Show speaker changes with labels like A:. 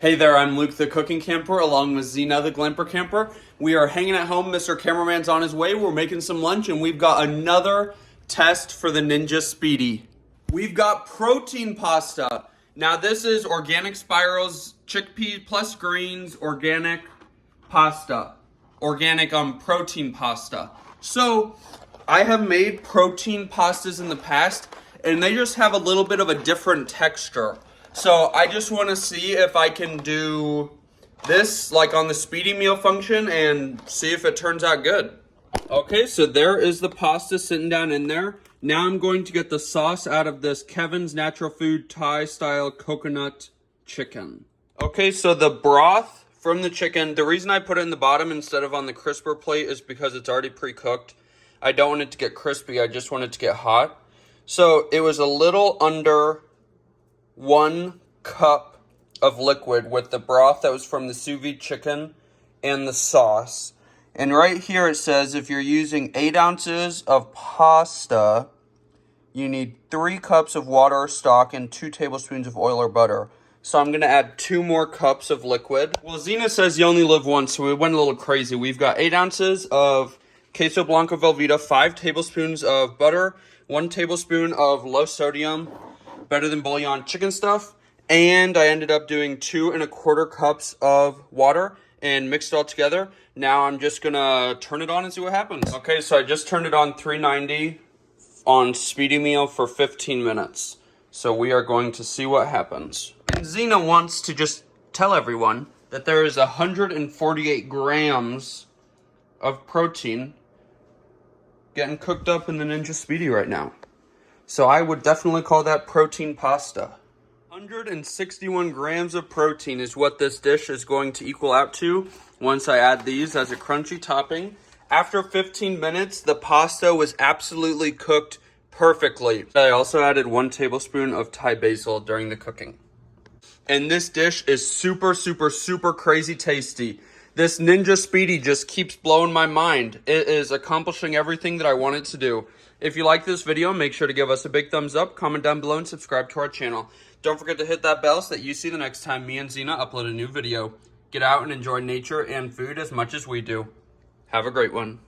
A: Hey there, I'm Luke the Cooking Camper along with Zena the Glamper Camper. We are hanging at home. Mr. Cameraman's on his way. We're making some lunch and we've got another test for the Ninja Speedi. We've got protein pasta. Now this is organic spirals, chickpeas plus greens, organic pasta. Organic protein pasta. So I have made protein pastas in the past and they just have a little bit of a different texture. So I just want to see if I can do this like on the Speedi meal function and see if it turns out good. Okay, so there is the pasta sitting down in there. Now I'm going to get the sauce out of this Kevin's Natural Food Thai style coconut chicken. Okay, so the broth from the chicken, the reason I put it in the bottom instead of on the crisper plate is because it's already pre-cooked. I don't want it to get crispy, I just want it to get hot. So it was a little under 1 cup of liquid with the broth that was from the sous vide chicken and the sauce. And right here it says if you're using 8 ounces of pasta, you need 3 cups of water or stock and 2 tablespoons of oil or butter. So I'm going to add 2 more cups of liquid. Well, Zena says you only live once, so we went a little crazy. We've got 8 ounces of queso blanco velveeta, 5 tablespoons of butter, 1 tablespoon of low sodium, better than bullion chicken stuff, and I ended up doing 2 1/4 cups of water and mixed it all together. Now I'm just gonna turn it on and see what happens. Okay, so I just turned it on 390 on Speedi meal for 15 minutes. So we are going to see what happens. And Zena wants to just tell everyone that there is 148 grams of protein getting cooked up in the Ninja Speedi right now. So I would definitely call that protein pasta. 161 grams of protein is what this dish is going to equal out to once I add these as a crunchy topping. After 15 minutes, the pasta was absolutely cooked perfectly. I also added 1 tablespoon of Thai basil during the cooking. And this dish is super, super, super crazy tasty. This Ninja Speedi just keeps blowing my mind. It is accomplishing everything that I want it to do. If you like this video, make sure to give us a big thumbs up, comment down below, and subscribe to our channel. Don't forget to hit that bell so that you see the next time me and Zena upload a new video. Get out and enjoy nature and food as much as we do. Have a great one.